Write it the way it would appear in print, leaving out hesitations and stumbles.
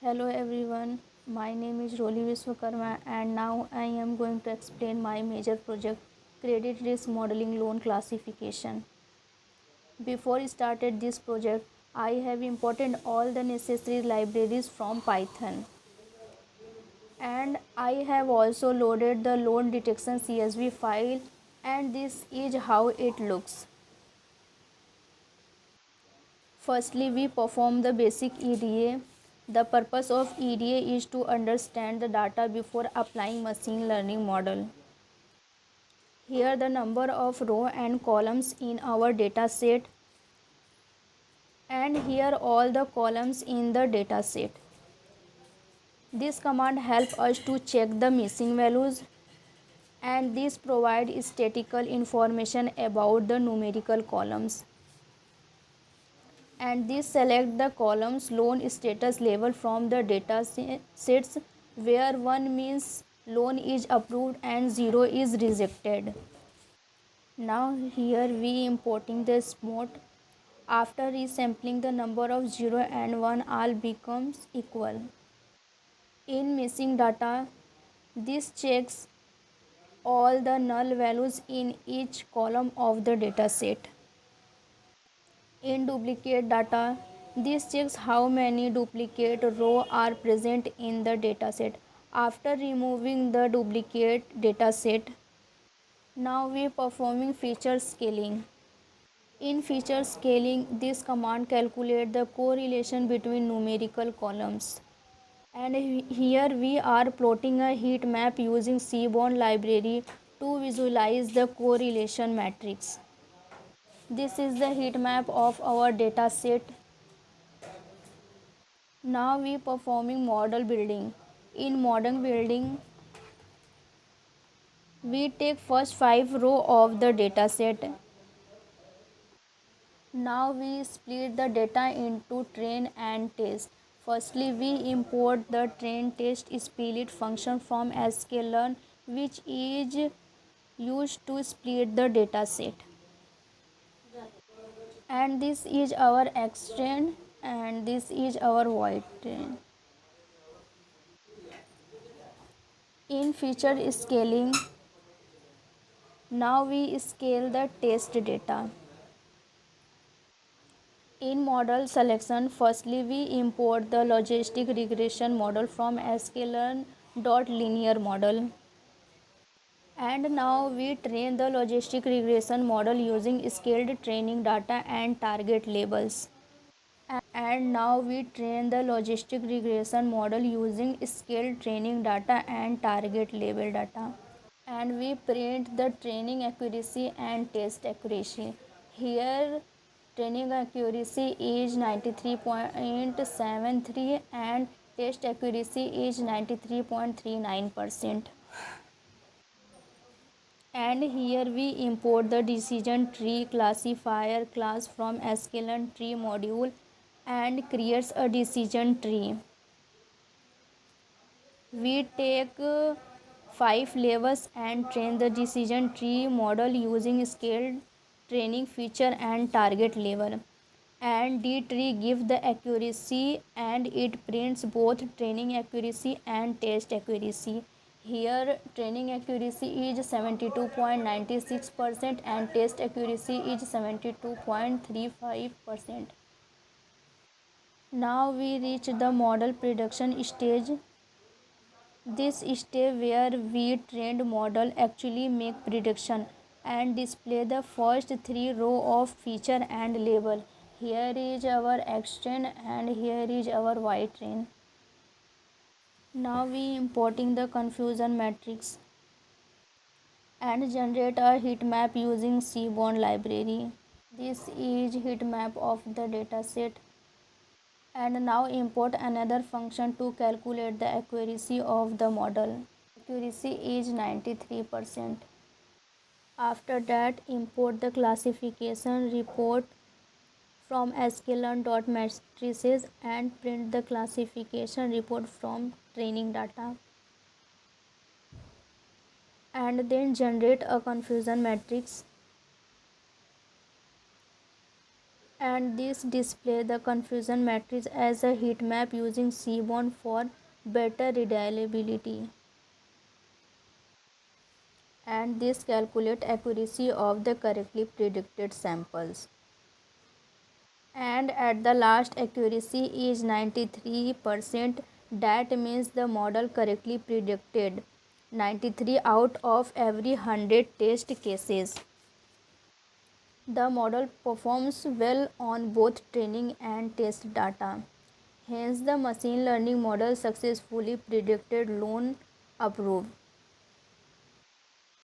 Hello everyone, my name is Roli Viswakarma and now I am going to explain my major project credit risk modeling loan classification. Before I started this project, I have imported all the necessary libraries from Python and I have also loaded the loan detection CSV file and this is how it looks. Firstly, we perform the basic EDA. The purpose of EDA is to understand the data before applying machine learning model. Here the number of row and columns in our data set and here all the columns in the data set. This command helps us to check the missing values and this provides statistical information about the numerical columns. And this select the columns loan status level from the data sets where 1 means loan is approved and 0 is rejected. Now here we importing the smooth. After resampling the number of 0 and 1 all becomes equal. In missing data, this checks all the null values in each column of the data set. In duplicate data, this checks how many duplicate rows are present in the dataset. After removing the duplicate dataset, now we performing feature scaling. In feature scaling, this command calculates the correlation between numerical columns. And here we are plotting a heat map using Seaborn library to visualize the correlation matrix. This is the heat map of our data set. Now we performing model building. In model building, we take first 5 row of the data set. Now we split the data into train and test. Firstly, we import the train test split function from sklearn, which is used to split the data set. And this is our X train and this is our Y train. In feature scaling, now we scale the test data. In model selection, firstly we import the logistic regression model from sklearn.linear model. And now we train the logistic regression model using scaled training data and target labels. And now we train the logistic regression model using scaled training data and target label data. And we print the training accuracy and test accuracy. Here training accuracy is 93.73 and test accuracy is 93.39%. And here we import the decision tree classifier class from sklearn tree module and creates a decision tree. We take 5 levels and train the decision tree model using scaled training feature and target level. And D tree gives the accuracy and it prints both training accuracy and test accuracy. Here training accuracy is 72.96% and test accuracy is 72.35%. Now we reach the model prediction stage. This step where we trained model actually make prediction and display the first 3 row of feature and label. Here is our X train and here is our Y train. Now we importing the confusion matrix and generate a heat map using Seaborn library. This is heat map of the dataset. And now import another function to calculate the accuracy of the model. Accuracy is 93%. After that, import the classification report from sklearn.matrices and print the classification report from training data. And then generate a confusion matrix. And this display the confusion matrix as a heat map using Seaborn for better reliability. And this calculate accuracy of the correctly predicted samples. And at the last accuracy is 93%. That means the model correctly predicted 93 out of every 100 test cases. The model performs well on both training and test data. Hence, the machine learning model successfully predicted loan approved.